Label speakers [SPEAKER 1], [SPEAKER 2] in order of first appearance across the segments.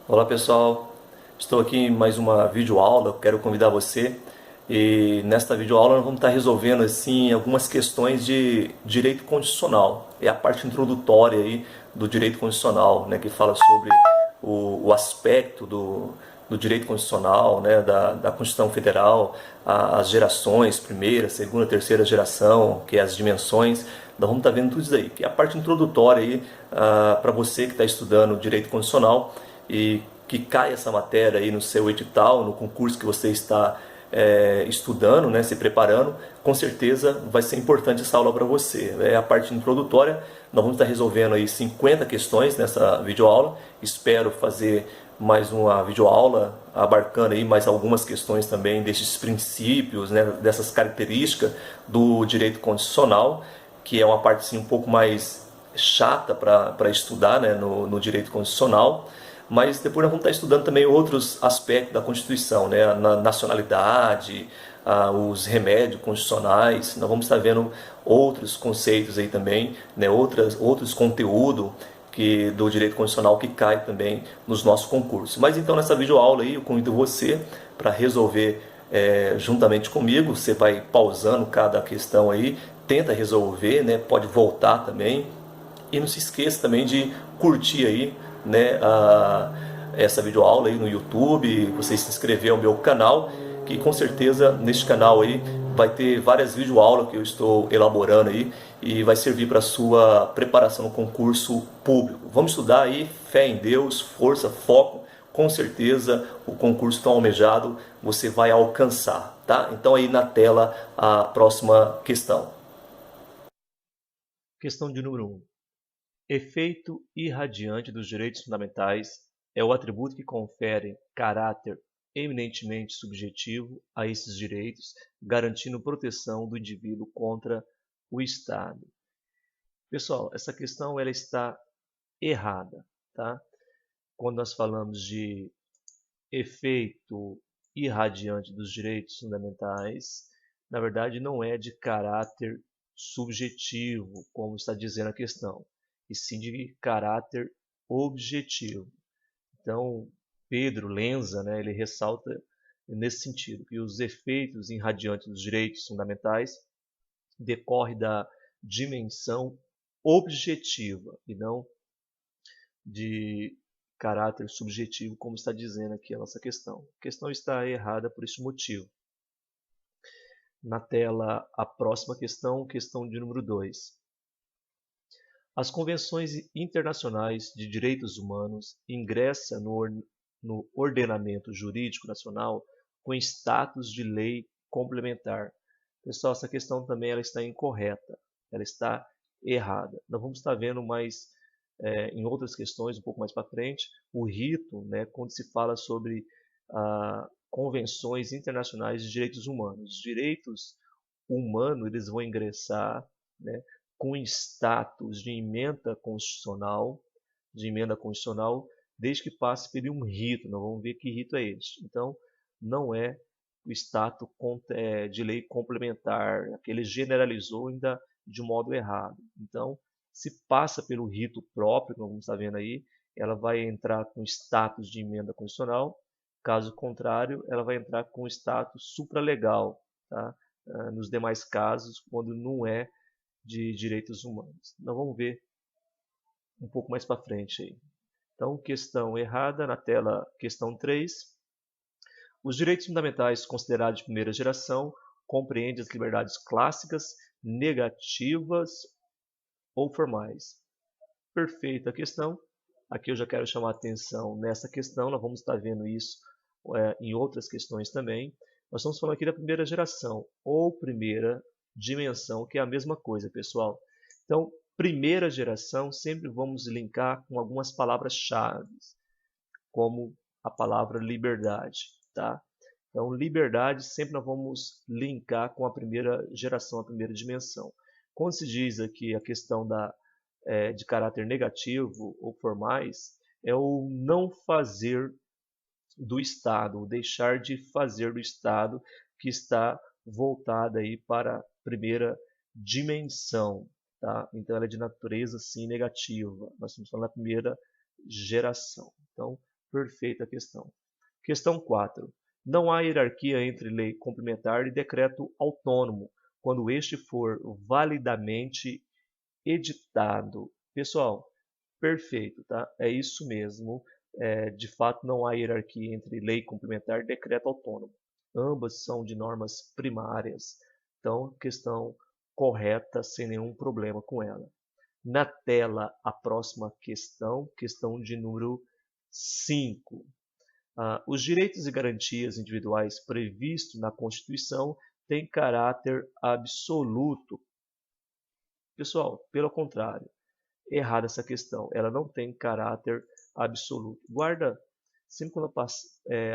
[SPEAKER 1] Olá pessoal, estou aqui em mais uma videoaula, quero convidar você e nesta videoaula nós vamos estar resolvendo assim algumas questões de direito constitucional. É a parte introdutória aí do direito constitucional, né, que fala sobre o aspecto do direito constitucional, né, da Constituição Federal, as gerações, primeira, segunda, terceira geração, que é as dimensões. Nós vamos estar vendo tudo isso aí, que é a parte introdutória aí para você que está estudando direito constitucional e que cai essa matéria aí no seu edital, no concurso que você está estudando, né, se preparando, com certeza vai ser importante essa aula para você. É a parte introdutória, nós vamos estar resolvendo aí 50 questões nessa videoaula, espero fazer mais uma videoaula abarcando aí mais algumas questões também desses princípios, né, dessas características do direito constitucional, que é uma parte assim, um pouco mais chata para estudar, né, no direito constitucional, mas depois nós vamos estar estudando também outros aspectos da Constituição, né, a nacionalidade, os remédios constitucionais, nós vamos estar vendo outros conceitos aí também, né, outros conteúdos do direito constitucional que cai também nos nossos concursos. Mas então nessa videoaula aí eu convido você para resolver juntamente comigo, você vai pausando cada questão aí, tenta resolver, né, pode voltar também, e não se esqueça também de curtir aí, né, essa videoaula aí no YouTube, você se inscrever ao meu canal, que com certeza neste canal aí vai ter várias videoaulas que eu estou elaborando aí e vai servir para a sua preparação no concurso público. Vamos estudar aí, fé em Deus, força, foco, com certeza o concurso tão almejado você vai alcançar, tá? Então aí na tela a próxima questão.
[SPEAKER 2] Questão de número 1. Efeito irradiante dos direitos fundamentais é o atributo que confere caráter eminentemente subjetivo a esses direitos, garantindo proteção do indivíduo contra o Estado. Pessoal, essa questão ela está errada, tá? Quando nós falamos de efeito irradiante dos direitos fundamentais, na verdade não é de caráter subjetivo, como está dizendo a questão, e sim de caráter objetivo. Então, Pedro Lenza, né, ele ressalta nesse sentido que os efeitos irradiantes dos direitos fundamentais decorrem da dimensão objetiva e não de caráter subjetivo, como está dizendo aqui a nossa questão. A questão está errada por esse motivo. Na tela, a próxima questão, questão de número 2. As convenções internacionais de direitos humanos ingressam no ordenamento jurídico nacional com status de lei complementar. Pessoal, essa questão também ela está incorreta, ela está errada. Nós vamos estar vendo mais em outras questões, um pouco mais para frente, o rito, né, quando se fala sobre convenções internacionais de direitos humanos. Os direitos humanos eles vão ingressar, né, com status de emenda constitucional, desde que passe por um rito. Nós vamos ver que rito é este. Então, não é o status de lei complementar, que ele generalizou ainda de modo errado. Então, se passa pelo rito próprio, como está vendo aí, ela vai entrar com status de emenda constitucional. Caso contrário, ela vai entrar com status supralegal, tá? Nos demais casos, quando não é de direitos humanos. Nós vamos ver um pouco mais para frente aí. Então, questão errada na tela, questão 3. Os direitos fundamentais considerados de primeira geração compreendem as liberdades clássicas, negativas ou formais. Perfeita questão. Aqui eu já quero chamar a atenção nessa questão, nós vamos estar vendo isso em outras questões também. Nós estamos falando aqui da primeira geração ou primeira dimensão, que é a mesma coisa, pessoal. Então, primeira geração sempre vamos linkar com algumas palavras-chave, como a palavra liberdade, tá? Então, liberdade sempre nós vamos linkar com a primeira geração, a primeira dimensão. Quando se diz aqui a questão de caráter negativo ou formais, é o não fazer do Estado, o deixar de fazer do Estado que está voltada aí para a primeira dimensão, tá? Então ela é de natureza sim negativa. Nós estamos falando da primeira geração. Então Perfeita a questão. Questão 4. Não há hierarquia entre lei complementar e decreto autônomo, quando este for validamente editado. Pessoal, perfeito, tá? É isso mesmo. De fato, não há hierarquia entre lei complementar e decreto autônomo. Ambas são de normas primárias. Então, questão correta, sem nenhum problema com ela. Na tela, a próxima questão, questão de número 5. Os direitos e garantias individuais previstos na Constituição têm caráter absoluto. Pessoal, pelo contrário, errada essa questão. Ela não tem caráter absoluto. Guarda, sempre quando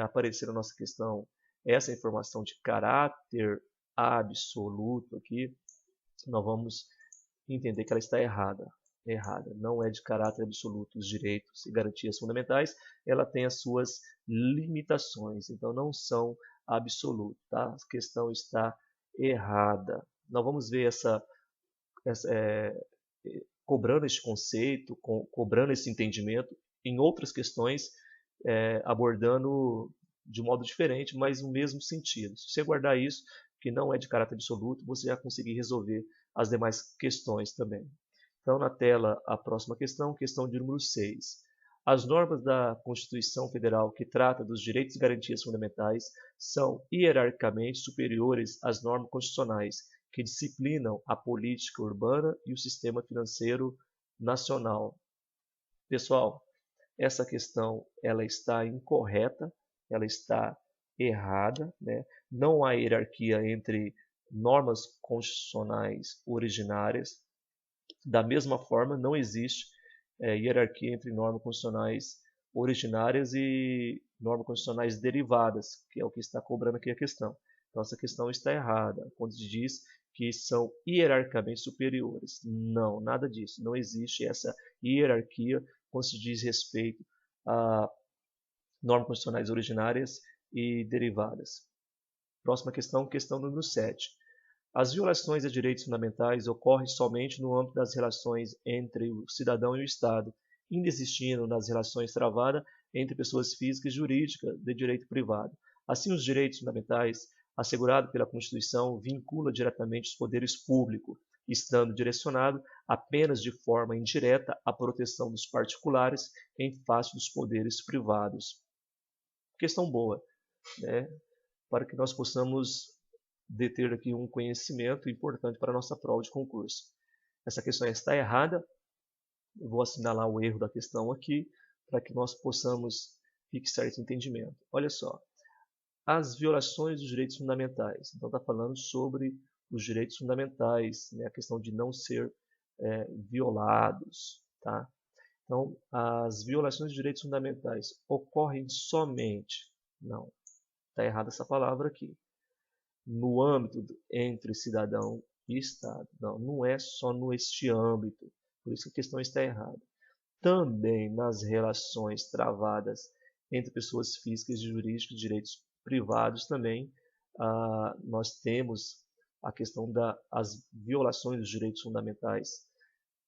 [SPEAKER 2] aparecer na nossa questão essa informação de caráter absoluto aqui, nós vamos entender que ela está errada. Errada. Não é de caráter absoluto os direitos e garantias fundamentais. Ela tem as suas limitações. Então, não são absolutos. Tá? A questão está errada. Nós vamos ver cobrando este conceito, cobrando esse entendimento em outras questões, abordando de modo diferente, mas no mesmo sentido. Se você guardar isso, que não é de caráter absoluto, você vai conseguir resolver as demais questões também. Então, na tela, a próxima questão, questão de número 6. As normas da Constituição Federal que trata dos direitos e garantias fundamentais são hierarquicamente superiores às normas constitucionais que disciplinam a política urbana e o sistema financeiro nacional. Pessoal, essa questão ela está incorreta, ela está errada, né? Não há hierarquia entre normas constitucionais originárias. Da mesma forma, não existe hierarquia entre normas constitucionais originárias e normas constitucionais derivadas, que é o que está cobrando aqui a questão. Então, essa questão está errada, quando se diz que são hierarquicamente superiores. Não, nada disso. Não existe essa hierarquia quando se diz respeito a normas constitucionais originárias e derivadas. Próxima questão, questão número 7. As violações a direitos fundamentais ocorrem somente no âmbito das relações entre o cidadão e o Estado, inexistindo nas relações travadas entre pessoas físicas e jurídicas de direito privado. Assim, os direitos fundamentais, assegurados pela Constituição, vinculam diretamente os poderes públicos, estando direcionado apenas de forma indireta à proteção dos particulares em face dos poderes privados. Questão boa, né? Para que nós possamos deter aqui um conhecimento importante para a nossa prova de concurso. Essa questão está errada, eu vou assinalar o erro da questão aqui, para que nós possamos fixar esse entendimento. Olha só, as violações dos direitos fundamentais. Então está falando sobre os direitos fundamentais, né? A questão de não ser violados. Tá? Então, as violações dos direitos fundamentais ocorrem somente, não, está errada essa palavra aqui, no âmbito entre cidadão e Estado. Não, não é só neste âmbito, por isso que a questão está errada. Também nas relações travadas entre pessoas físicas e jurídicas, direitos privados também, nós temos a questão das violações dos direitos fundamentais,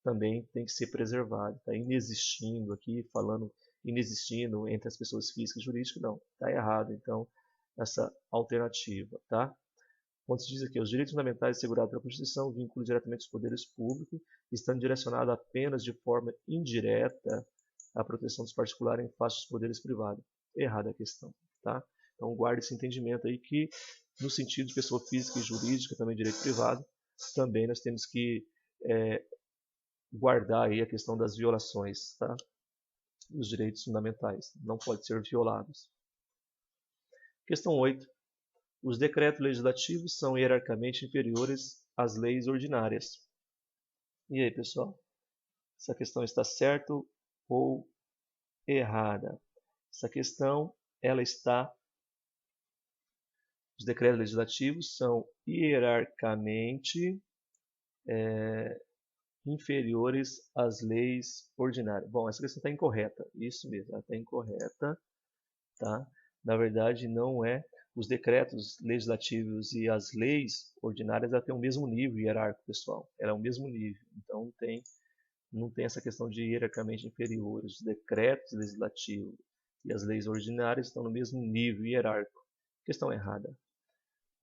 [SPEAKER 2] também tem que ser preservado. Está inexistindo aqui, falando inexistindo entre as pessoas físicas e jurídicas, não, está errado, então, essa alternativa, tá? Quando se diz aqui, os direitos fundamentais assegurados pela Constituição vinculam diretamente os poderes públicos, estando direcionados apenas de forma indireta à proteção dos particulares em face dos poderes privados. Errada a questão, tá? Então guarde esse entendimento aí que, no sentido de pessoa física e jurídica, também direito privado, também nós temos que guardar aí a questão das violações, tá? Dos direitos fundamentais. Não pode ser violados. Questão 8. Os decretos legislativos são hierarquicamente inferiores às leis ordinárias. E aí, pessoal? Essa questão está certa ou errada? Essa questão, ela está... Os decretos legislativos são hierarquicamente inferiores às leis ordinárias. Bom, essa questão está incorreta. Isso mesmo, ela está incorreta. Tá? Na verdade, não é. Os decretos legislativos e as leis ordinárias têm o mesmo nível hierárquico, pessoal. Ela é o mesmo nível. Então, não tem essa questão de hierarquicamente inferiores. Os decretos legislativos e as leis ordinárias estão no mesmo nível hierárquico. Questão errada.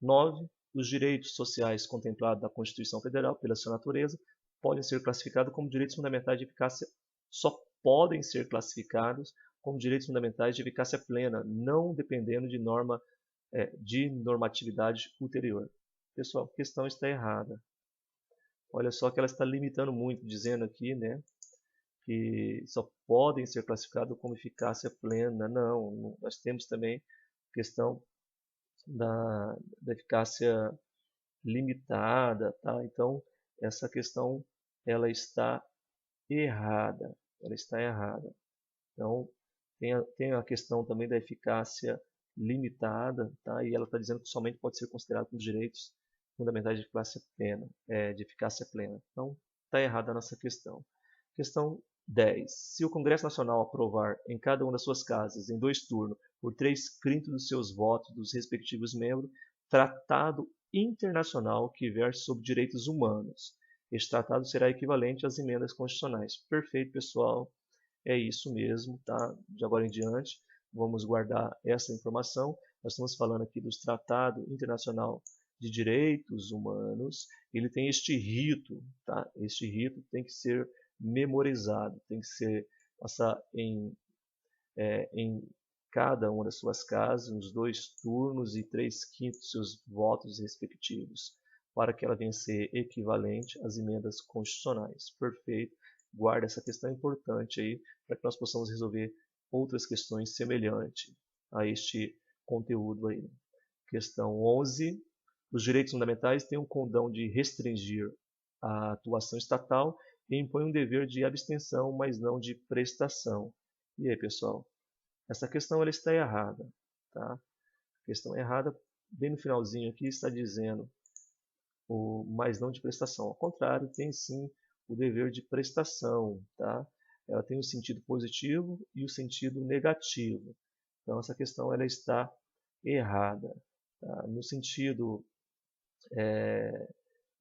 [SPEAKER 2] 9. Os direitos sociais contemplados na Constituição Federal, pela sua natureza, podem ser classificados como direitos fundamentais de eficácia, só podem ser classificados como direitos fundamentais de eficácia plena, não dependendo de normatividade ulterior. Pessoal, a questão está errada. Olha só que ela está limitando muito, dizendo aqui, né, que só podem ser classificados como eficácia plena. Não, nós temos também a questão da eficácia limitada, tá? Então, essa questão ela está errada. Ela está errada. Então, tem a questão também da eficácia limitada, tá? E ela está dizendo que somente pode ser considerado como direitos fundamentais de eficácia plena. Então, está errada a nossa questão. Questão 10. Se o Congresso Nacional aprovar em cada uma das suas casas, em 2 turnos, por 3/5 dos seus votos dos respectivos membros, tratado internacional que verse sobre direitos humanos, este tratado será equivalente às emendas constitucionais. Perfeito, pessoal. É isso mesmo, tá? De agora em diante, vamos guardar essa informação. Nós estamos falando aqui dos Tratados Internacional de Direitos Humanos. Ele tem este rito, tá? Este rito tem que ser memorizado, tem que ser passar em cada uma das suas casas, nos 2 turnos e 3/5 dos seus votos respectivos, para que ela venha a ser equivalente às emendas constitucionais. Perfeito. Guarda essa questão importante aí, para que nós possamos resolver outras questões semelhantes a este conteúdo aí. Questão 11. Os direitos fundamentais têm o condão de restringir a atuação estatal e impõem um dever de abstenção, mas não de prestação. E aí, pessoal? Essa questão ela está errada, tá? A questão errada, bem no finalzinho aqui, está dizendo o mas não de prestação. Ao contrário, tem sim o dever de prestação, tá? Ela tem o sentido positivo e o sentido negativo. Então, essa questão ela está errada. Tá? No sentido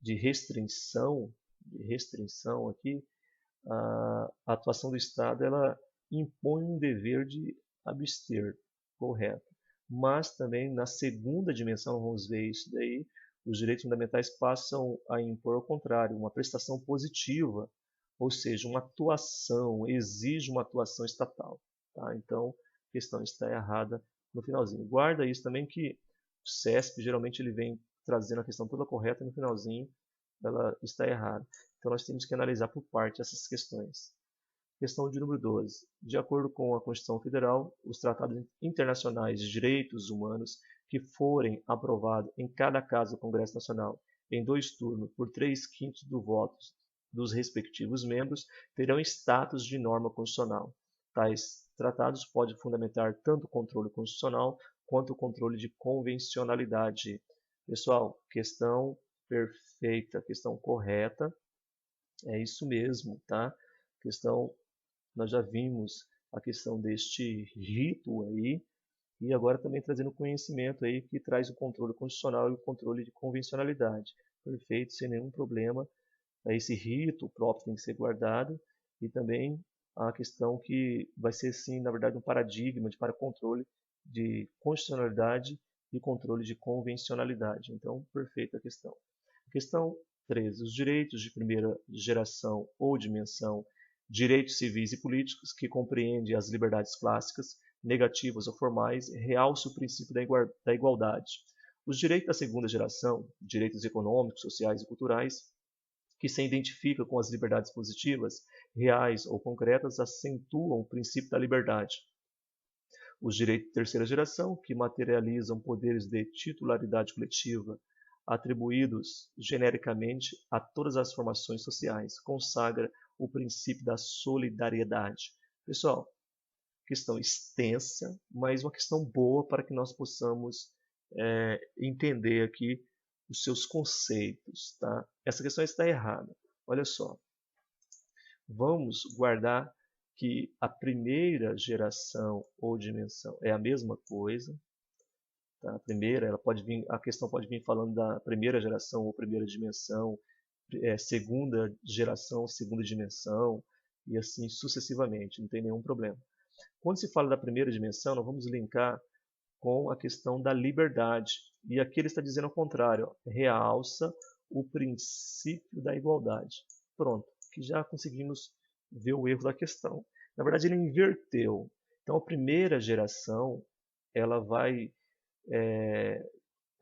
[SPEAKER 2] de restrição aqui, a atuação do Estado ela impõe um dever de abster, correto. Mas também na segunda dimensão, vamos ver isso daí, os direitos fundamentais passam a impor ao contrário, uma prestação positiva, ou seja, uma atuação, exige uma atuação estatal. Tá? Então, a questão está errada no finalzinho. Guarda isso também que o CESP geralmente ele vem trazendo a questão toda correta e no finalzinho ela está errada. Então nós temos que analisar por parte essas questões. Questão de número 12. De acordo com a Constituição Federal, os tratados internacionais de direitos humanos que forem aprovados em cada casa do Congresso Nacional em 2 turnos por 3/5 dos votos dos respectivos membros terão status de norma constitucional. Tais tratados podem fundamentar tanto o controle constitucional quanto o controle de convencionalidade. Pessoal, questão perfeita, questão correta, é isso mesmo, tá? Questão, nós já vimos a questão deste rito aí, e agora também trazendo conhecimento aí que traz o controle constitucional e o controle de convencionalidade. Perfeito, sem nenhum problema. Esse rito próprio tem que ser guardado e também a questão que vai ser sim, na verdade, um paradigma para controle de constitucionalidade e controle de convencionalidade. Então, perfeita a questão. Questão 13. Os direitos de primeira geração ou dimensão, direitos civis e políticos, que compreende as liberdades clássicas, negativas ou formais, realça o princípio da igualdade. Os direitos da segunda geração, direitos econômicos, sociais e culturais, que se identificam com as liberdades positivas, reais ou concretas, acentuam o princípio da liberdade. Os direitos de terceira geração, que materializam poderes de titularidade coletiva atribuídos genericamente a todas as formações sociais, consagra o princípio da solidariedade. Pessoal, questão extensa, mas uma questão boa para que nós possamos entender aqui os seus conceitos. Tá? Essa questão está errada. Olha só, vamos guardar que a primeira geração ou dimensão é a mesma coisa. Tá? A questão pode vir falando da primeira geração ou primeira dimensão, segunda geração, segunda dimensão, e assim sucessivamente, não tem nenhum problema. Quando se fala da primeira dimensão, nós vamos linkar com a questão da liberdade. E aqui ele está dizendo ao contrário, ó, realça o princípio da igualdade. Pronto, que já conseguimos ver o erro da questão. Na verdade, ele inverteu. Então, a primeira geração ela vai,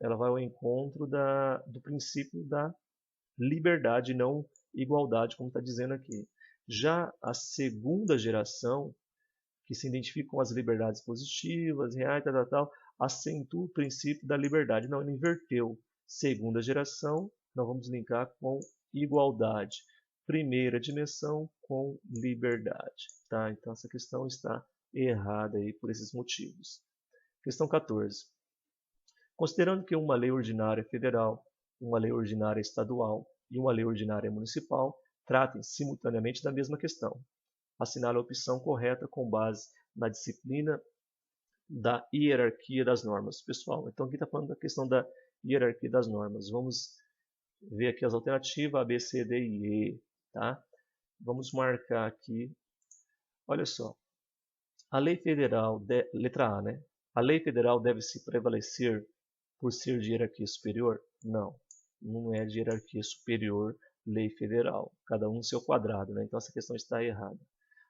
[SPEAKER 2] ela vai ao encontro do princípio da liberdade, não igualdade, como está dizendo aqui. Já a segunda geração, que se identifica com as liberdades positivas, reais, tal, acentua o princípio da liberdade. Não, ele inverteu. Segunda geração, nós vamos linkar com igualdade. Primeira dimensão com liberdade. Tá? Então, essa questão está errada aí por esses motivos. Questão 14. Considerando que uma lei ordinária federal, uma lei ordinária estadual e uma lei ordinária municipal tratem simultaneamente da mesma questão, assinale a opção correta com base na disciplina da hierarquia das normas. Pessoal, então aqui está falando da questão da hierarquia das normas. Vamos ver aqui as alternativas A, B, C, D e E. Tá? Vamos marcar aqui. Olha só. A lei federal, letra A, né? A lei federal deve se prevalecer por ser de hierarquia superior? Não, não é de hierarquia superior lei federal. Cada um no seu quadrado, né? Então essa questão está errada.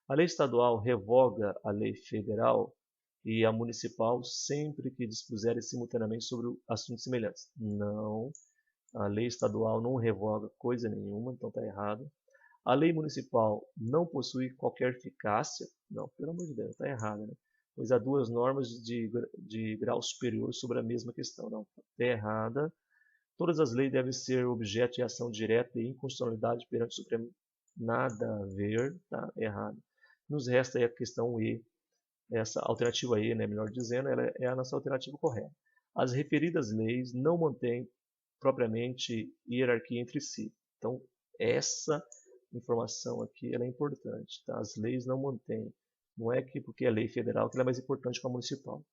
[SPEAKER 2] A lei estadual revoga a lei federal e a municipal sempre que dispuserem simultaneamente sobre assuntos semelhantes. Não, a lei estadual não revoga coisa nenhuma, então está errado. A lei municipal não possui qualquer eficácia. Não, pelo amor de Deus, está errado, né? Pois há duas normas de grau superior sobre a mesma questão. Não, está errada. Todas as leis devem ser objeto de ação direta e inconstitucionalidade perante o Supremo. Nada a ver, tá errado. Nos resta aí a questão E. Essa alternativa E, né, melhor dizendo, ela é a nossa alternativa correta. As referidas leis não mantêm propriamente hierarquia entre si. Então, essa informação aqui ela é importante. Tá? As leis não mantêm. Não é que porque é lei federal que ela é mais importante que a municipal.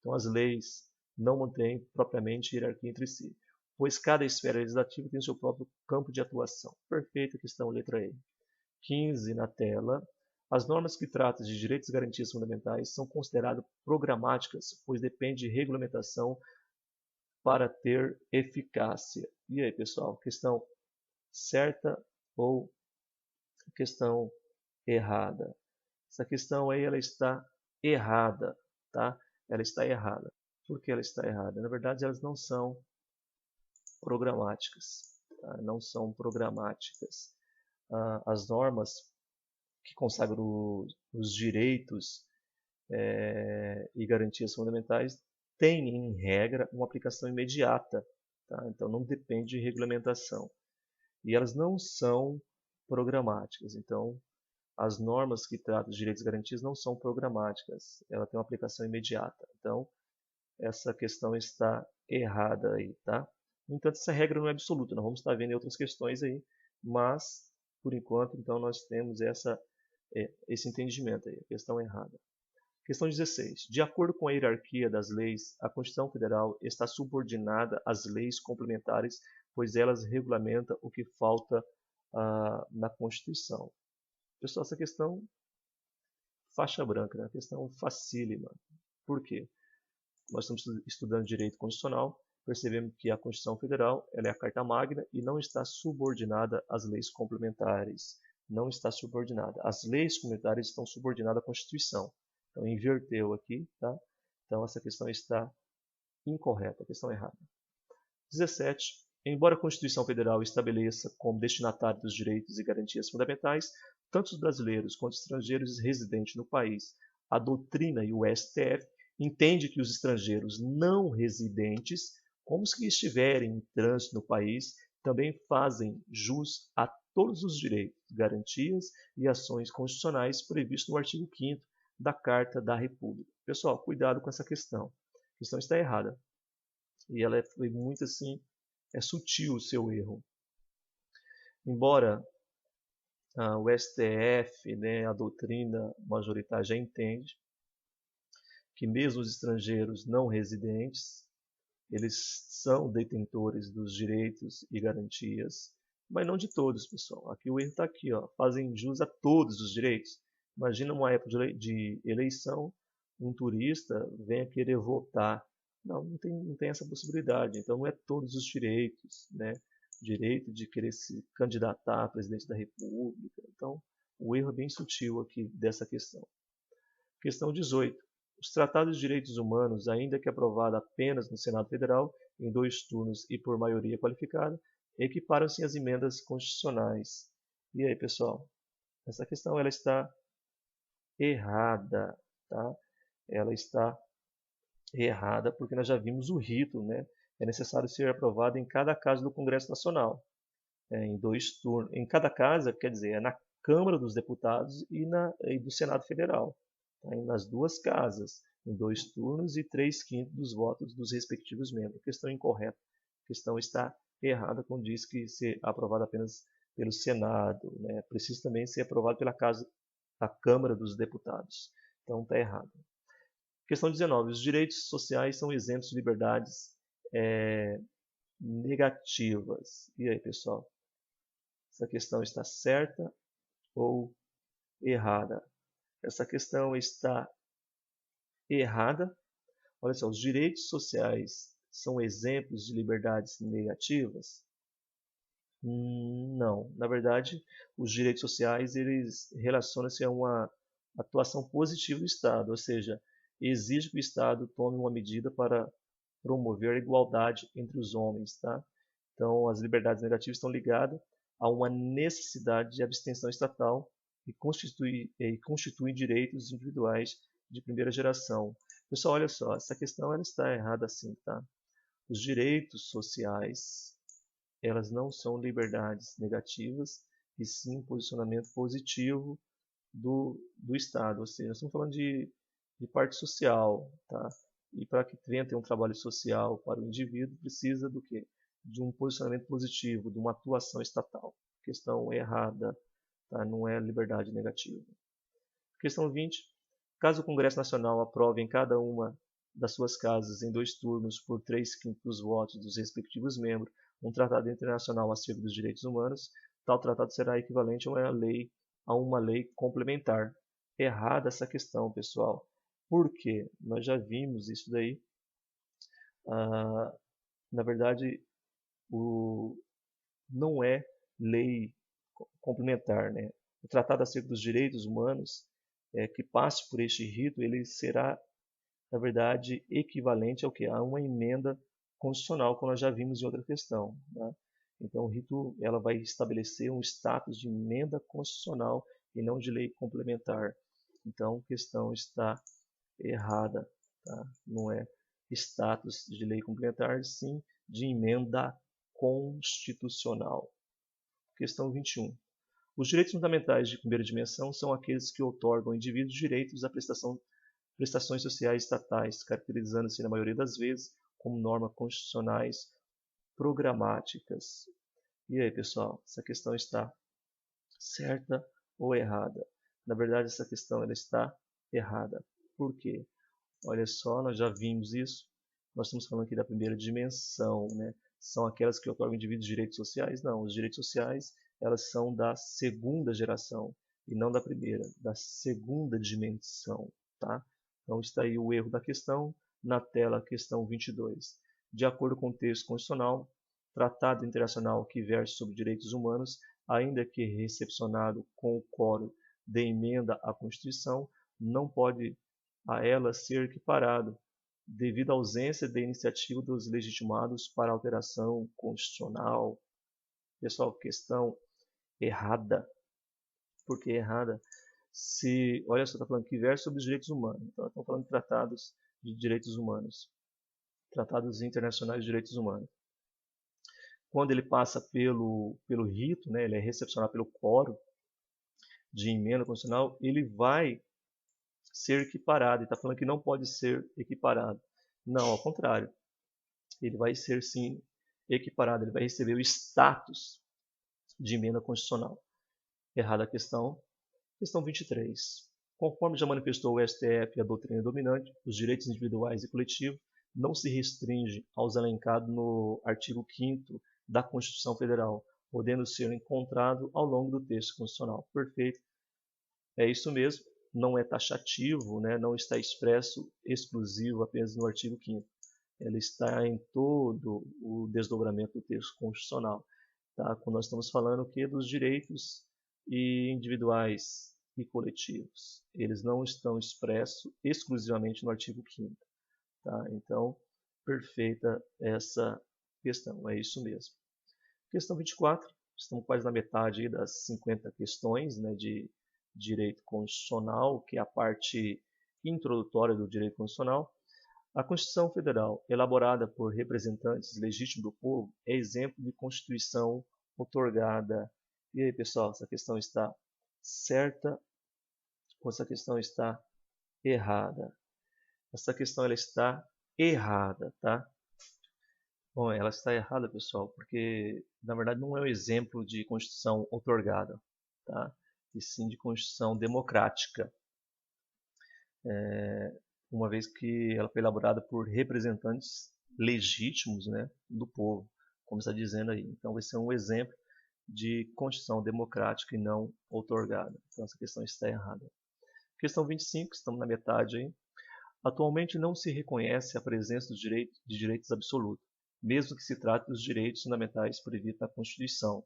[SPEAKER 2] Então, as leis não mantêm propriamente hierarquia entre si, pois cada esfera legislativa tem o seu próprio campo de atuação. Perfeita questão, letra E. 15 na tela. As normas que tratam de direitos e garantias fundamentais são consideradas programáticas, pois depende de regulamentação para ter eficácia. E aí, pessoal, questão certa ou questão errada? Essa questão aí ela está errada, tá? Ela está errada. Por que ela está errada? Na verdade, elas não são programáticas, tá? Não são programáticas. As normas que consagram os direitos e garantias fundamentais têm, em regra, uma aplicação imediata, tá? Então não depende de regulamentação. E elas não são programáticas. Então, as normas que tratam dos direitos e garantias não são programáticas. Ela tem uma aplicação imediata. Então, essa questão está errada aí, tá? No entanto, essa regra não é absoluta. Nós vamos estar vendo em outras questões aí, mas, por enquanto, então, nós temos esse entendimento aí, a questão errada. Questão 16. De acordo com a hierarquia das leis, a Constituição Federal está subordinada às leis complementares, pois elas regulamentam o que falta na Constituição. Pessoal, essa questão faixa branca, né? Questão facílima. Por quê? Nós estamos estudando direito constitucional, percebemos que a Constituição Federal ela é a carta magna e não está subordinada às leis complementares. Não está subordinada. As leis complementares estão subordinadas à Constituição. Então, inverteu aqui, tá? Então, essa questão está incorreta, a questão errada. 17. Embora a Constituição Federal estabeleça como destinatário dos direitos e garantias fundamentais, tanto os brasileiros quanto os estrangeiros residentes no país, a doutrina e o STF entende que os estrangeiros não residentes, como os que estiverem em trânsito no país, também fazem jus a todos os direitos, garantias e ações constitucionais previstos no artigo 5º da Carta da República. Pessoal, cuidado com essa questão. A questão está errada. E ela foi muito assim, é sutil o seu erro. Embora o STF, né, a doutrina majoritária já entende que mesmo os estrangeiros não residentes, eles são detentores dos direitos e garantias, mas não de todos, pessoal. Aqui o erro está aqui, ó, fazem jus a todos os direitos. Imagina uma época de eleição, um turista venha querer votar. Não tem essa possibilidade. Então, não é todos os direitos, né? Direito de querer se candidatar a presidente da República. Então, o erro é bem sutil aqui dessa questão. Questão 18. Os tratados de direitos humanos, ainda que aprovado apenas no Senado Federal, em 2 turnos e por maioria qualificada, equiparam-se às emendas constitucionais. E aí, pessoal? Essa questão ela está errada, tá? Ela está errada porque nós já vimos o rito, né? É necessário ser aprovado em cada casa do Congresso Nacional, em 2 turnos. Em cada casa, quer dizer, é na Câmara dos Deputados e do Senado Federal, tá? Nas 2 casas, em 2 turnos e 3/5 dos votos dos respectivos membros. Questão incorreta. A questão está errada quando diz que ser aprovado apenas pelo Senado, né? Precisa também ser aprovado pela casa, a Câmara dos Deputados. Então está errado. Questão 19. Os direitos sociais são isentos de liberdades negativas. E aí, pessoal? Essa questão está certa ou errada? Essa questão está errada. Olha só, os direitos sociais são exemplos de liberdades negativas? Não. Na verdade, os direitos sociais eles relacionam-se a uma atuação positiva do Estado, ou seja, exige que o Estado tome uma medida para promover a igualdade entre os homens, tá? Então, as liberdades negativas estão ligadas a uma necessidade de abstenção estatal e constituem direitos individuais de primeira geração. Pessoal, olha só, essa questão ela está errada assim, tá? Os direitos sociais, elas não são liberdades negativas, e sim posicionamento positivo do Estado. Ou seja, nós estamos falando de parte social, tá? E para que venha ter um trabalho social para o indivíduo, precisa do quê? De um posicionamento positivo, de uma atuação estatal. Questão errada, tá? Não é liberdade negativa. Questão 20. Caso o Congresso Nacional aprove em cada uma das suas casas, em 2 turnos, por 3/5 dos votos dos respectivos membros, um tratado internacional acerca dos direitos humanos, tal tratado será equivalente a uma lei complementar. Errada essa questão, pessoal. Por quê? Nós já vimos isso daí. Na verdade, não é lei complementar, né? O tratado acerca dos direitos humanos, que passe por este rito, ele será, na verdade, equivalente ao que? A uma emenda constitucional, como nós já vimos em outra questão, né? Então, o rito ela vai estabelecer um status de emenda constitucional e não de lei complementar. Então, a questão está errada, tá? Não é status de lei complementar, sim de emenda constitucional. Questão 21. Os direitos fundamentais de primeira dimensão são aqueles que outorgam ao indivíduo direitos à prestações sociais estatais, caracterizando-se na maioria das vezes como normas constitucionais programáticas. E aí, pessoal, essa questão está certa ou errada? Na verdade, essa questão ela está errada. Por quê? Olha só, nós já vimos isso. Nós estamos falando aqui da primeira dimensão, né? São aquelas que otorgam ao indivíduo direitos sociais? Não, os direitos sociais elas são da segunda geração e não da primeira, da segunda dimensão, tá? Então está aí o erro da questão, na tela questão 22. De acordo com o texto constitucional, tratado internacional que versa sobre direitos humanos, ainda que recepcionado com o quórum de emenda à Constituição, não pode a ela ser equiparado, devido à ausência de iniciativa dos legitimados para alteração constitucional. Pessoal, questão errada. Por que errada? Olha só, está falando que versa sobre os direitos humanos. Então, estamos falando de tratados de direitos humanos. Tratados internacionais de direitos humanos. Quando ele passa pelo rito, né, ele é recepcionado pelo quórum de emenda constitucional, ele vai ser equiparado. Ele está falando que não pode ser equiparado. Não, ao contrário. Ele vai ser, sim, equiparado. Ele vai receber o status de emenda constitucional. Errada a questão. Questão 23. Conforme já manifestou o STF e a doutrina dominante, os direitos individuais e coletivos não se restringem aos elencados no artigo 5º da Constituição Federal, podendo ser encontrado ao longo do texto constitucional. Perfeito. É isso mesmo, não é taxativo, né? Não está expresso exclusivo apenas no artigo 5º. Ela está em todo o desdobramento do texto constitucional. Tá? Quando nós estamos falando o quê? Dos direitos individuais e coletivos. Eles não estão expressos exclusivamente no artigo 5º. Tá? Então, perfeita essa questão, é isso mesmo. Questão 24, estamos quase na metade das 50 questões, né, de direito constitucional, que é a parte introdutória do direito constitucional. A Constituição Federal, elaborada por representantes legítimos do povo, é exemplo de Constituição outorgada. E aí, pessoal, essa questão está certa ou essa questão está errada? Essa questão ela está errada, tá? Bom, ela está errada, pessoal, porque na verdade não é um exemplo de Constituição outorgada, tá? E sim de Constituição democrática, uma vez que ela foi elaborada por representantes legítimos, né, do povo, como está dizendo aí. Então vai ser um exemplo de Constituição democrática e não outorgada. Então essa questão está errada. Questão 25, estamos na metade aí. Atualmente não se reconhece a presença de direitos absolutos, mesmo que se trate dos direitos fundamentais previstos na Constituição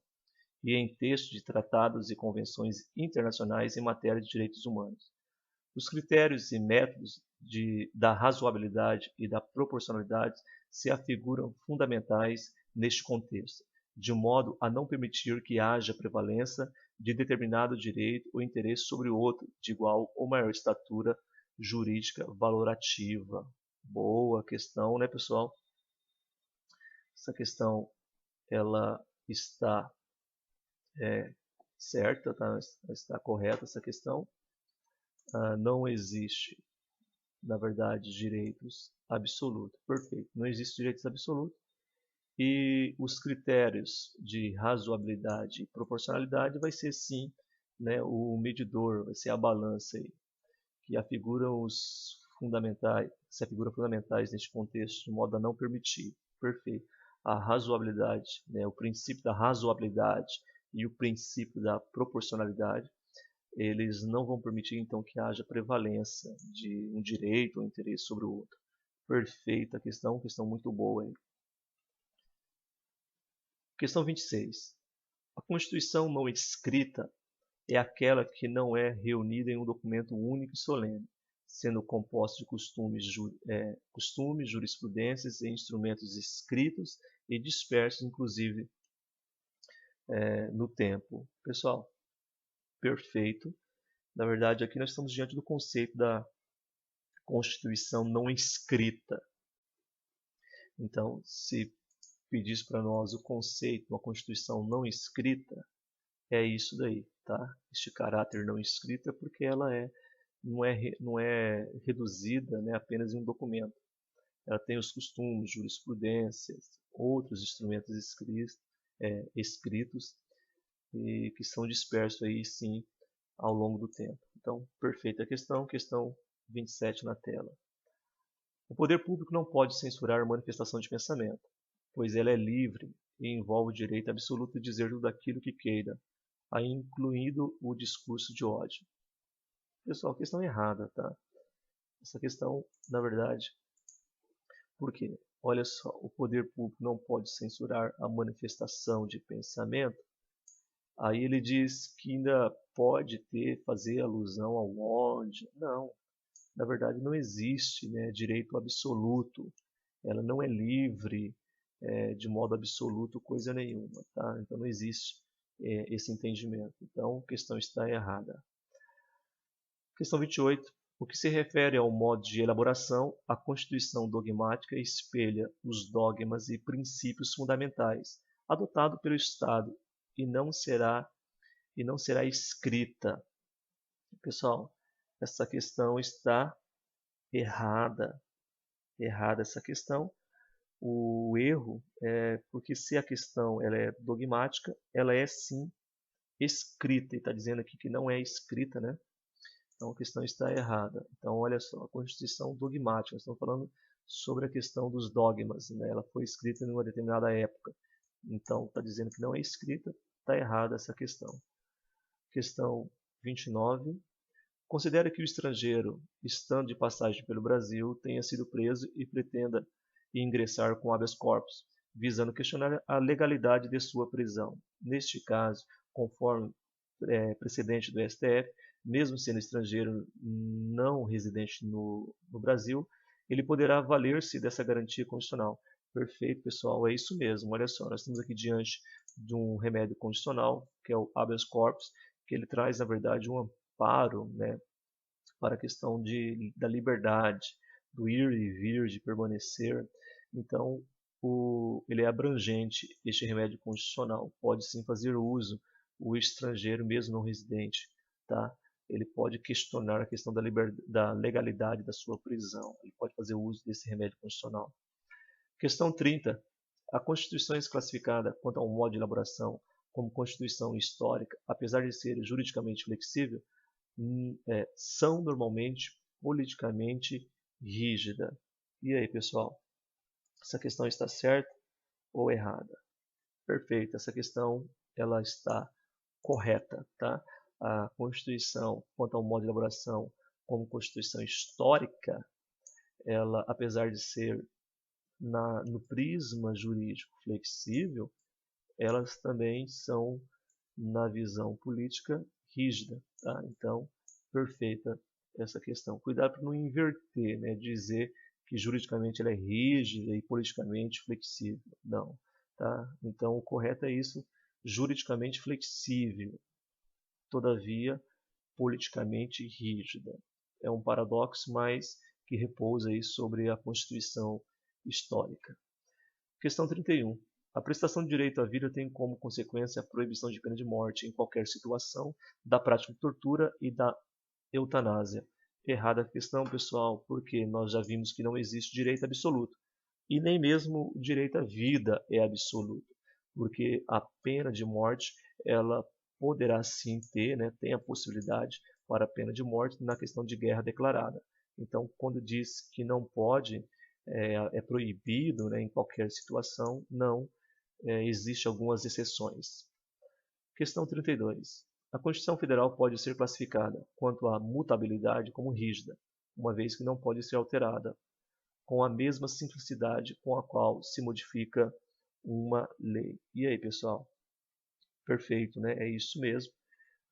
[SPEAKER 2] e em textos de tratados e convenções internacionais em matéria de direitos humanos. Os critérios e métodos da razoabilidade e da proporcionalidade se afiguram fundamentais neste contexto, de modo a não permitir que haja prevalência de determinado direito ou interesse sobre o outro, de igual ou maior estatura jurídica valorativa. Boa questão, né, pessoal? Essa questão ela está certa, tá? Está correta essa questão. Não existe, na verdade, direitos absolutos. Perfeito. Não existe direitos absolutos. E os critérios de razoabilidade e proporcionalidade vai ser sim, né, o medidor, vai ser a balança aí, que afiguram os fundamentais, se afiguram fundamentais neste contexto, de modo a não permitir. Perfeito. A razoabilidade, né, o princípio da razoabilidade e o princípio da proporcionalidade, eles não vão permitir então que haja prevalência de um direito ou interesse sobre o outro. Perfeita questão muito boa aí. Questão 26. A Constituição não escrita é aquela que não é reunida em um documento único e solene, sendo composta de costumes, jurisprudências e instrumentos escritos e dispersos, inclusive, no tempo. Pessoal, perfeito. Na verdade, aqui nós estamos diante do conceito da Constituição não escrita. Então, se pedisse para nós o conceito de uma Constituição não escrita, é isso daí, tá? Este caráter não escrito é porque ela não é reduzida, né, apenas em um documento. Ela tem os costumes, jurisprudências, outros instrumentos escritos e que são dispersos aí sim ao longo do tempo. Então, perfeita questão 27 na tela. O poder público não pode censurar a manifestação de pensamento, pois ela é livre e envolve o direito absoluto de dizer tudo aquilo que queira, aí incluindo o discurso de ódio. Pessoal, questão errada, tá? Essa questão, na verdade, por quê? Olha só, o poder público não pode censurar a manifestação de pensamento. Aí ele diz que ainda pode fazer alusão ao ódio. Não, na verdade não existe, né, direito absoluto. Ela não é livre de modo absoluto coisa nenhuma, tá? Então não existe esse entendimento. Então a questão está errada. Questão 28. O que se refere ao modo de elaboração, a Constituição dogmática espelha os dogmas e princípios fundamentais adotados pelo Estado e não será escrita. Pessoal, essa questão está errada. Errada essa questão. O erro é porque se a questão ela é dogmática, ela é sim escrita. E está dizendo aqui que não é escrita, né? Então a questão está errada. Então olha só, a Constituição dogmática, nós estamos falando sobre a questão dos dogmas, né? Ela foi escrita em uma determinada época. Então está dizendo que não é escrita, está errada essa questão. Questão 29. Considere que o estrangeiro, estando de passagem pelo Brasil, tenha sido preso e pretenda ingressar com habeas corpus, visando questionar a legalidade de sua prisão. Neste caso, conforme precedente do STF, mesmo sendo estrangeiro não residente no Brasil, ele poderá valer-se dessa garantia constitucional. Perfeito, pessoal, é isso mesmo. Olha só, nós estamos aqui diante de um remédio constitucional, que é o habeas corpus, que ele traz, na verdade, um amparo, né, para a questão da liberdade, do ir e vir, de permanecer. Então, ele é abrangente, este remédio constitucional. Pode sim fazer uso o estrangeiro, mesmo não residente, tá? Ele pode questionar a questão da legalidade da sua prisão. Ele pode fazer uso desse remédio constitucional. Questão 30. A Constituição é classificada quanto ao modo de elaboração como Constituição histórica, apesar de ser juridicamente flexível, são normalmente politicamente rígida. E aí, pessoal? Essa questão está certa ou errada? Perfeito, essa questão ela está correta, tá? A Constituição, quanto ao modo de elaboração como Constituição histórica, ela, apesar de ser no prisma jurídico flexível, elas também são, na visão política, rígida, tá? Então, perfeita essa questão. Cuidado para não inverter, né? Dizer que juridicamente ela é rígida e politicamente flexível. Não, tá? Então, o correto é isso, juridicamente flexível, todavia politicamente rígida. É um paradoxo, mas que repousa aí sobre a Constituição histórica. Questão 31. A prestação de direito à vida tem como consequência a proibição de pena de morte em qualquer situação, da prática de tortura e da eutanásia. Errada a questão, pessoal, porque nós já vimos que não existe direito absoluto. E nem mesmo o direito à vida é absoluto, porque a pena de morte, ela poderá sim ter, né, tem a possibilidade para a pena de morte na questão de guerra declarada. Então, quando diz que não pode, é proibido, né, em qualquer situação, não, existe algumas exceções. Questão 32. A Constituição Federal pode ser classificada, quanto à mutabilidade, como rígida, uma vez que não pode ser alterada, com a mesma simplicidade com a qual se modifica uma lei. E aí, pessoal? Perfeito, né? É isso mesmo.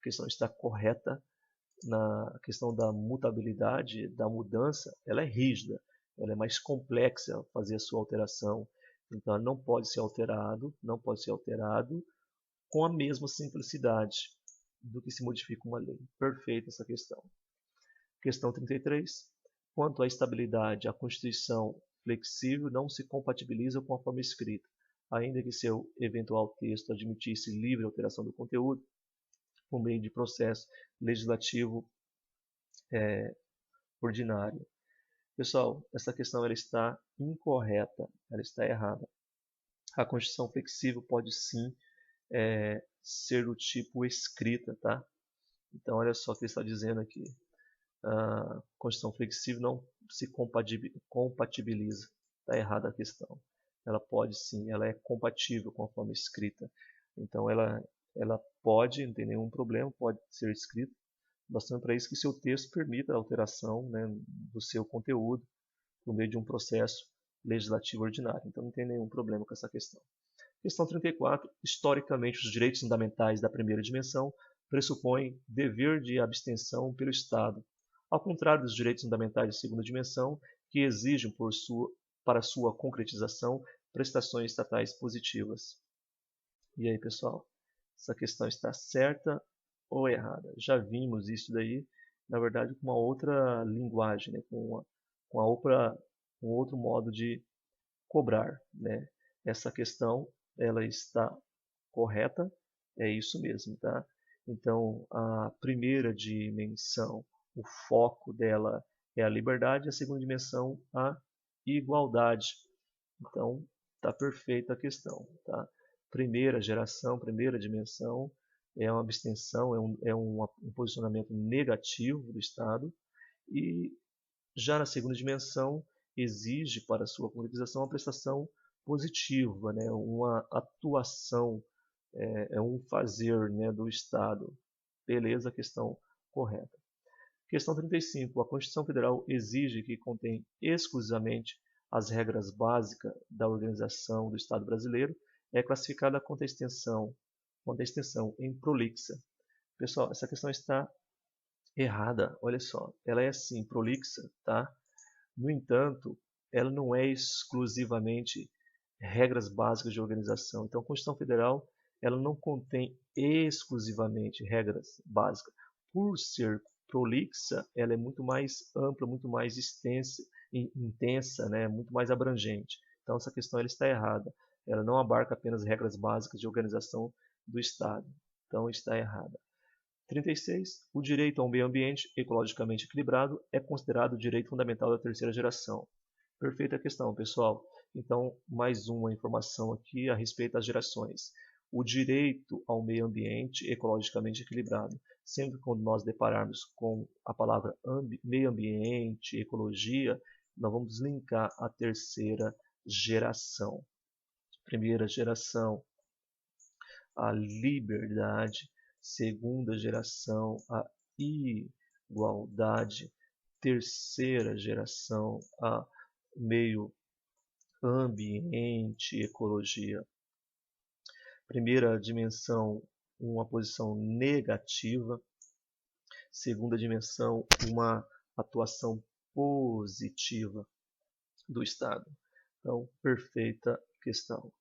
[SPEAKER 2] A questão está correta. Na questão da mutabilidade, da mudança, ela é rígida, ela é mais complexa fazer a sua alteração. Então, ela não pode ser alterado com a mesma simplicidade do que se modifica uma lei. Perfeita essa questão. Questão 33. Quanto à estabilidade, a Constituição flexível não se compatibiliza com a forma escrita, ainda que seu eventual texto admitisse livre alteração do conteúdo, por meio de processo legislativo ordinário. Pessoal, essa questão ela está incorreta, ela está errada. A Constituição flexível pode sim ser do tipo escrita, tá? Então, olha só o que ele está dizendo aqui. A Constituição flexível não se compatibiliza. Está errada a questão. Ela pode sim, ela é compatível com a forma escrita. Então, ela pode, não tem nenhum problema, pode ser escrita, bastante para isso que seu texto permita a alteração, né, do seu conteúdo por meio de um processo legislativo ordinário. Então, não tem nenhum problema com essa questão. Questão 34. Historicamente, os direitos fundamentais da primeira dimensão pressupõem dever de abstenção pelo Estado, ao contrário dos direitos fundamentais de segunda dimensão, que exigem para sua concretização prestações estatais positivas. E aí, pessoal? Essa questão está certa ou errada? Já vimos isso daí, na verdade, com uma outra linguagem, né? com um outro modo de cobrar, né? Essa questão ela está correta, é isso mesmo, tá? Então, a primeira dimensão, o foco dela é a liberdade, a segunda dimensão, a igualdade. Então, está perfeita a questão, tá? Primeira geração, primeira dimensão, é uma abstenção, é um posicionamento negativo do Estado, e já na segunda dimensão, exige para sua concretização uma prestação positiva, né? Uma atuação, um fazer, né, do Estado. Beleza, questão correta. Questão 35. A Constituição Federal exige que contém exclusivamente as regras básicas da organização do Estado brasileiro. É classificada quanto à extensão em prolixa. Pessoal, essa questão está errada. Olha só, ela é assim, prolixa, tá? No entanto, ela não é exclusivamente regras básicas de organização. Então, a Constituição Federal ela não contém exclusivamente regras básicas. Por ser prolixa, ela é muito mais ampla, muito mais extensa, intensa, né? Muito mais abrangente. Então, essa questão ela está errada. Ela não abarca apenas regras básicas de organização do Estado. Então, está errada. 36. O direito a um meio ambiente ecologicamente equilibrado é considerado direito fundamental da terceira geração. Perfeita questão, pessoal. Então, mais uma informação aqui a respeito das gerações. O direito ao meio ambiente ecologicamente equilibrado. Sempre quando nós depararmos com a palavra meio ambiente, ecologia, nós vamos linkar a terceira geração. Primeira geração, a liberdade. Segunda geração, a igualdade. Terceira geração, a meio ambiente, ecologia. Primeira dimensão, uma posição negativa. Segunda dimensão, uma atuação positiva do Estado. Então, perfeita questão.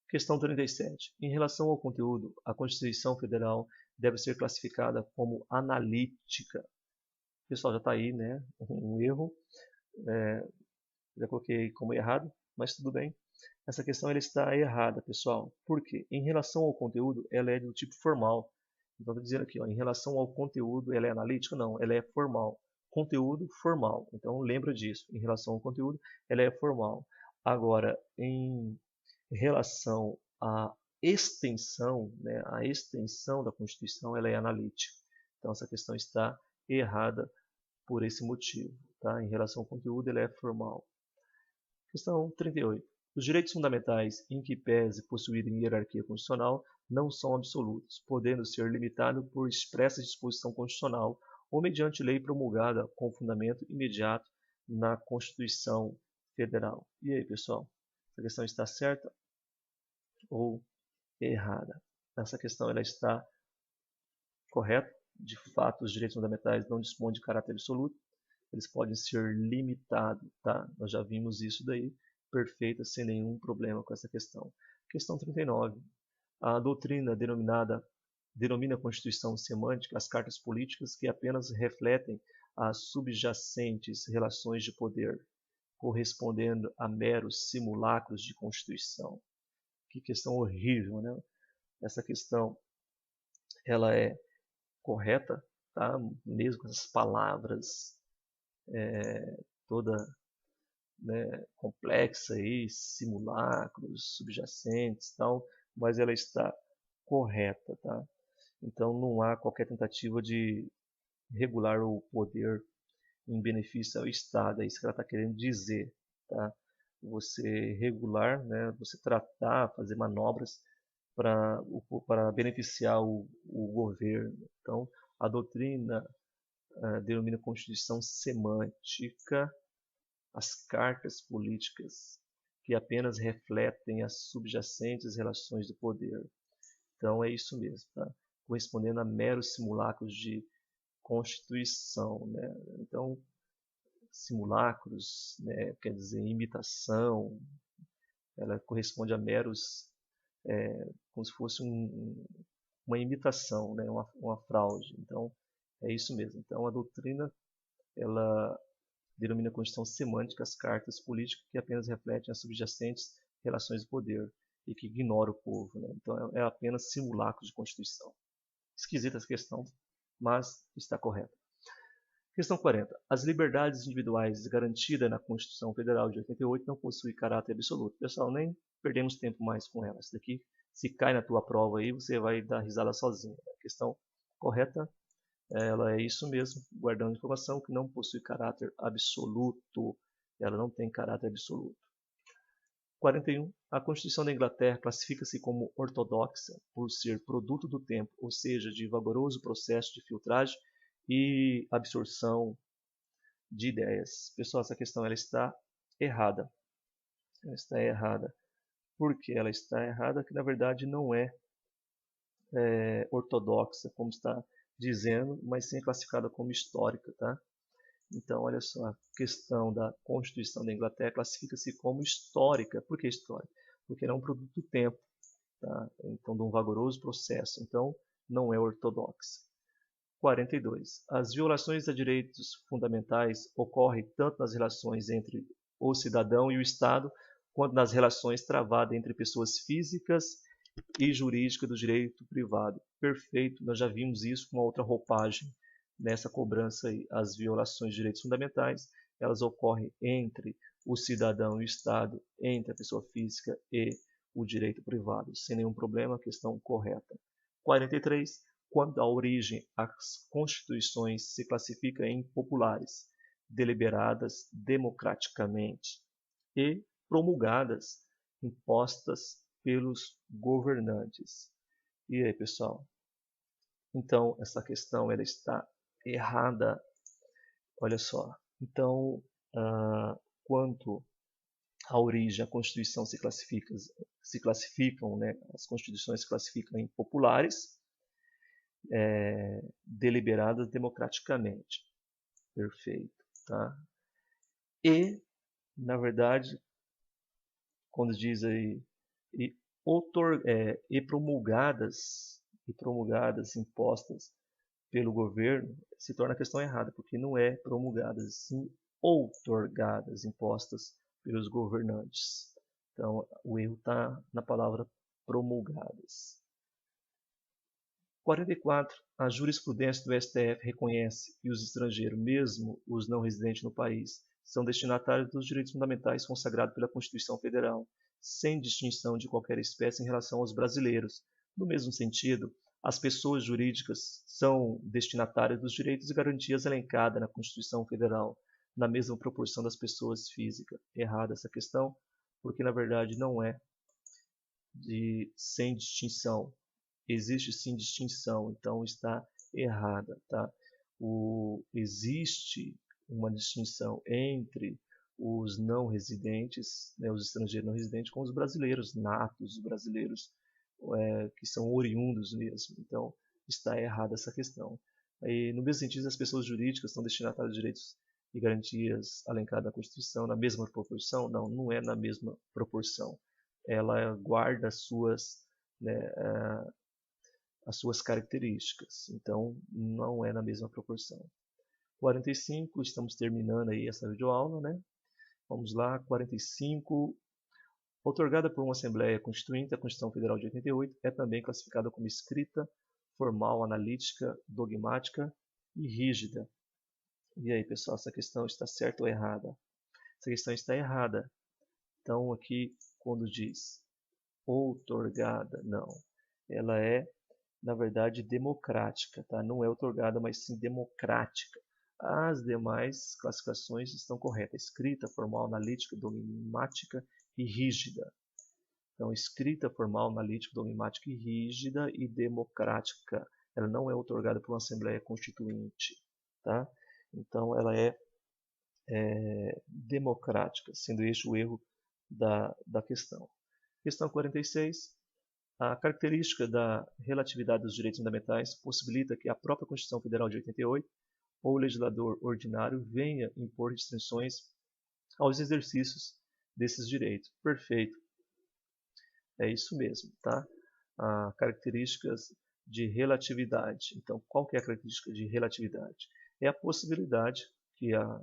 [SPEAKER 2] Questão 37. Em relação ao conteúdo, a Constituição Federal deve ser classificada como analítica. Pessoal, já está aí, né? Um erro. Já coloquei como errado, mas tudo bem. Essa questão ela está errada, pessoal. Por quê? Em relação ao conteúdo, ela é do tipo formal. Então, estou dizendo aqui, ó, em relação ao conteúdo, ela é analítica? Não, ela é formal. Conteúdo formal. Então, lembra disso. Em relação ao conteúdo, ela é formal. Agora, em relação à extensão, né, a extensão da Constituição, ela é analítica. Então, essa questão está errada por esse motivo. Tá? Em relação ao conteúdo, ela é formal. Questão 38. Os direitos fundamentais, em que pese possuírem hierarquia constitucional, não são absolutos, podendo ser limitados por expressa disposição constitucional ou mediante lei promulgada com fundamento imediato na Constituição Federal. E aí, pessoal? Essa questão está certa ou errada? Essa questão ela está correta. De fato, os direitos fundamentais não dispõem de caráter absoluto. Eles podem ser limitados, tá? Nós já vimos isso daí, perfeita, sem nenhum problema com essa questão. Questão 39. A doutrina denomina a Constituição semântica as cartas políticas que apenas refletem as subjacentes relações de poder, correspondendo a meros simulacros de Constituição. Que questão horrível, né? Essa questão, ela é correta, tá? Mesmo com essas palavras toda, né, complexa aí, simulacros, subjacentes, tal, mas ela está correta, tá? Então não há qualquer tentativa de regular o poder em benefício ao Estado, é isso que ela está querendo dizer, tá? Você regular, né, você tratar, fazer manobras para beneficiar o governo. Então, a doutrina denomina Constituição semântica as cartas políticas que apenas refletem as subjacentes relações do poder. Então, é isso mesmo, tá? Correspondendo a meros simulacros de Constituição, né? Então, simulacros, né, quer dizer imitação, ela corresponde a meros, como se fosse uma imitação, né, uma fraude. Então, é isso mesmo. Então, a doutrina, ela denomina Constituição semântica as cartas políticas que apenas refletem as subjacentes relações de poder e que ignora o povo. Né? Então, é apenas simulacro de Constituição. Esquisita essa questão, mas está correta. Questão 40. As liberdades individuais garantidas na Constituição Federal de 88 não possuem caráter absoluto. Pessoal, nem perdemos tempo mais com ela. Isso daqui, se cai na tua prova aí, você vai dar risada sozinho. A questão correta, ela é isso mesmo, guardando informação que não possui caráter absoluto. Ela não tem caráter absoluto. 41. A Constituição da Inglaterra classifica-se como ortodoxa por ser produto do tempo, ou seja, de vigoroso processo de filtragem e absorção de ideias. Pessoal, essa questão ela está errada. Ela está errada. Por que ela está errada? Que na verdade não é ortodoxa, como está dizendo, mas sim é classificada como histórica, tá? Então, olha só, a questão da Constituição da Inglaterra classifica-se como histórica. Por que histórica? Porque ela é um produto do tempo, tá? Então, de um vagaroso processo. Então, não é ortodoxa. 42. As violações a direitos fundamentais ocorrem tanto nas relações entre o cidadão e o Estado, quanto nas relações travadas entre pessoas físicas e jurídicas do direito privado. Perfeito, nós já vimos isso com uma outra roupagem nessa cobrança aí. As violações de direitos fundamentais, elas ocorrem entre o cidadão e o Estado, entre a pessoa física e o direito privado, sem nenhum problema, questão correta. 43. Quando a origem, as constituições se classificam em populares, deliberadas democraticamente e promulgadas, impostas pelos governantes. E aí, pessoal? Então, essa questão ela está errada. Olha só. Então, quanto à origem, a Constituição se classificam, né? As constituições se classificam em populares, deliberadas democraticamente. Perfeito, tá? E, na verdade, quando diz aí e promulgadas, impostas pelo governo, se torna a questão errada, porque não é promulgadas, sim outorgadas, impostas pelos governantes. Então, o erro está na palavra promulgadas. 44. A jurisprudência do STF reconhece que os estrangeiros, mesmo os não residentes no país, são destinatários dos direitos fundamentais consagrados pela Constituição Federal, sem distinção de qualquer espécie em relação aos brasileiros. No mesmo sentido, as pessoas jurídicas são destinatárias dos direitos e garantias elencadas na Constituição Federal, na mesma proporção das pessoas físicas. Errada essa questão, porque na verdade não é sem distinção. Existe sim distinção, então está errada, tá? Existe uma distinção entre os não residentes, né, os estrangeiros não residentes, com os brasileiros natos, os brasileiros que são oriundos mesmo. Então, está errada essa questão. E, no mesmo sentido, as pessoas jurídicas são destinatárias de direitos e garantias elencadas na Constituição na mesma proporção? Não, não é na mesma proporção. Ela guarda as suas, né, as suas características. Então, não é na mesma proporção. 45, estamos terminando aí essa videoaula, né? Vamos lá, 45. Outorgada por uma Assembleia Constituinte, a Constituição Federal de 88 é também classificada como escrita, formal, analítica, dogmática e rígida. E aí, pessoal, essa questão está certa ou errada? Essa questão está errada. Então, aqui, quando diz outorgada, não. Ela é, na verdade, democrática, tá? Não é outorgada, mas sim democrática. As demais classificações estão corretas. Escrita, formal, analítica, dogmática e rígida. Então, escrita, formal, analítica, dogmática e rígida e democrática. Ela não é outorgada por uma Assembleia Constituinte, tá? Então, ela é democrática, sendo este o erro da questão. Questão 46. A característica da relatividade dos direitos fundamentais possibilita que a própria Constituição Federal de 88 ou o legislador ordinário venha impor restrições aos exercícios desses direitos. Perfeito. É isso mesmo, tá? Características de relatividade. Então, qual que é a característica de relatividade? É a possibilidade que a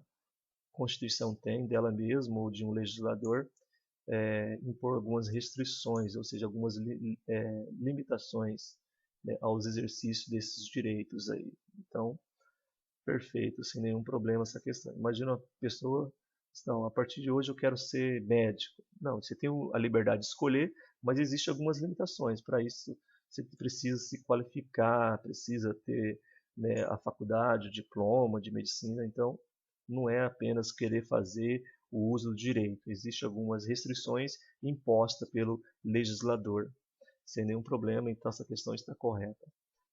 [SPEAKER 2] Constituição tem dela mesma ou de um legislador impor algumas restrições, ou seja, algumas limitações, né, aos exercícios desses direitos aí. Então, perfeito, sem nenhum problema essa questão. Imagina uma pessoa, não, a partir de hoje eu quero ser médico. Não, você tem a liberdade de escolher, mas existem algumas limitações. Para isso, você precisa se qualificar, precisa ter, né, a faculdade, o diploma de medicina. Então, não é apenas querer fazer o uso do direito. Existem algumas restrições impostas pelo legislador. Sem nenhum problema, então essa questão está correta.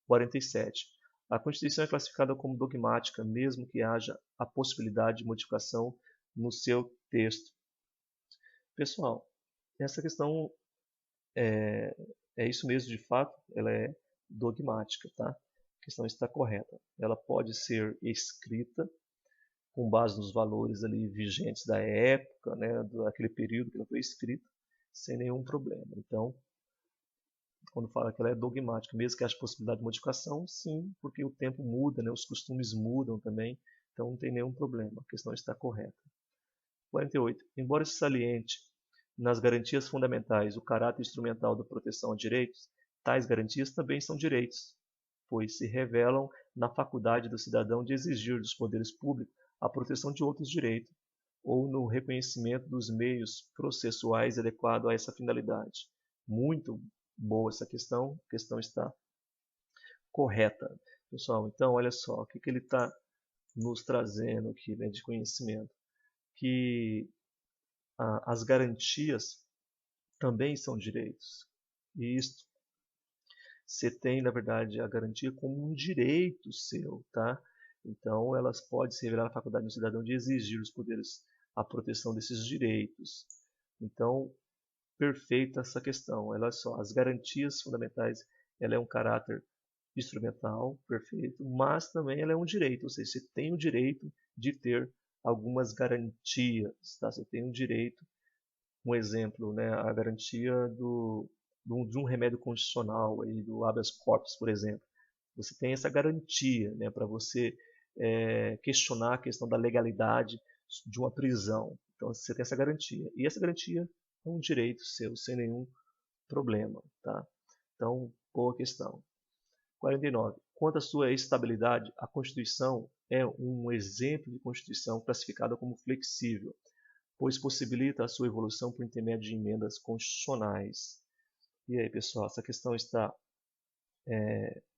[SPEAKER 2] 47. A Constituição é classificada como dogmática, mesmo que haja a possibilidade de modificação no seu texto. Pessoal, essa questão é isso mesmo, de fato, ela é dogmática, tá? A questão está correta. Ela pode ser escrita com base nos valores ali vigentes da época, né, daquele período que ela foi escrita, sem nenhum problema. Então, quando fala que ela é dogmática, mesmo que haja possibilidade de modificação, sim, porque o tempo muda, né, os costumes mudam também, então não tem nenhum problema, a questão está correta. 48. Embora se saliente nas garantias fundamentais o caráter instrumental da proteção a direitos, tais garantias também são direitos, pois se revelam na faculdade do cidadão de exigir dos poderes públicos a proteção de outros direitos, ou no reconhecimento dos meios processuais adequados a essa finalidade. Muito boa essa questão, a questão está correta. Pessoal, então olha só, o que ele está nos trazendo aqui, né, de conhecimento. Que as garantias também são direitos. E isto, você tem, na verdade, a garantia como um direito seu, tá? Então, elas podem se revelar na faculdade do cidadão de exigir dos poderes a proteção desses direitos. Então, perfeita essa questão. Olha só, as garantias fundamentais, ela é um caráter instrumental, perfeito, mas também ela é um direito, ou seja, você tem o direito de ter algumas garantias, tá? Você tem o direito, um exemplo, né, a garantia de um remédio constitucional, aí, do habeas corpus, por exemplo. Você tem essa garantia, né, para você questionar a questão da legalidade de uma prisão. Então você tem essa garantia. E essa garantia é um direito seu, sem nenhum problema. Tá? Então, boa questão. 49. Quanto à sua estabilidade, a Constituição é um exemplo de Constituição classificada como flexível, pois possibilita a sua evolução por intermédio de emendas constitucionais. E aí, pessoal, essa questão está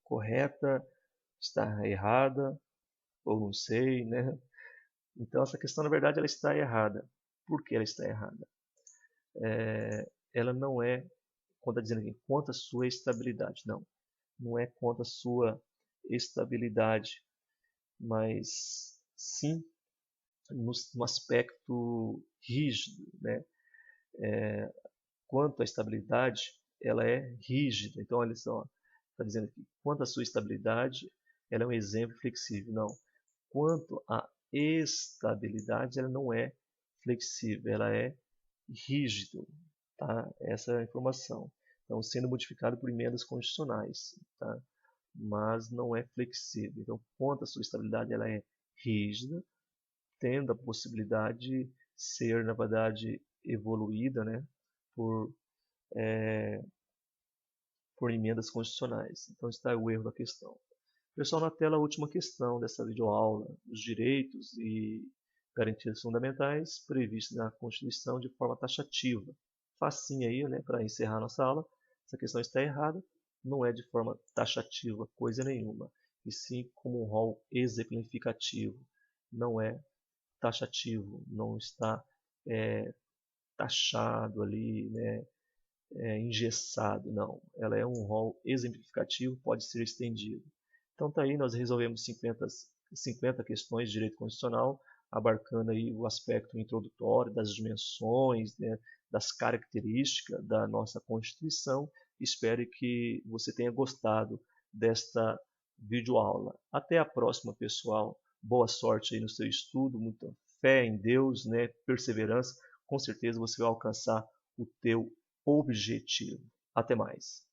[SPEAKER 2] correta, está errada, ou não sei, né? Então, essa questão, na verdade, ela está errada. Por que ela está errada? Ela não é, quando está dizendo aqui, quanto à sua estabilidade, não. Não é quanto à sua estabilidade, mas sim no aspecto rígido, né? Quanto à estabilidade, ela é rígida. Então, olha só, está dizendo aqui, quanto à sua estabilidade, ela é um exemplo flexível. Não. Quanto à estabilidade, ela não é flexível, ela é rígida. Tá? Essa é a informação. Então, sendo modificado por emendas constitucionais, tá? Mas não é flexível. Então, quanto à sua estabilidade, ela é rígida, tendo a possibilidade de ser, na verdade, evoluída, né, por emendas constitucionais. Então, está o erro da questão. Pessoal, na tela, a última questão dessa videoaula, os direitos e garantias fundamentais previstos na Constituição de forma taxativa. Facinho aí, né, para encerrar nossa aula. Essa questão está errada, não é de forma taxativa, coisa nenhuma, e sim como um rol exemplificativo. Não é taxativo, não está taxado ali, né, engessado, não. Ela é um rol exemplificativo, pode ser estendido. Então tá aí, nós resolvemos 50 questões de direito constitucional, abarcando aí o aspecto introdutório das dimensões, né, das características da nossa Constituição. Espero que você tenha gostado desta videoaula. Até a próxima, pessoal. Boa sorte aí no seu estudo, muita fé em Deus, né, perseverança. Com certeza você vai alcançar o teu objetivo. Até mais.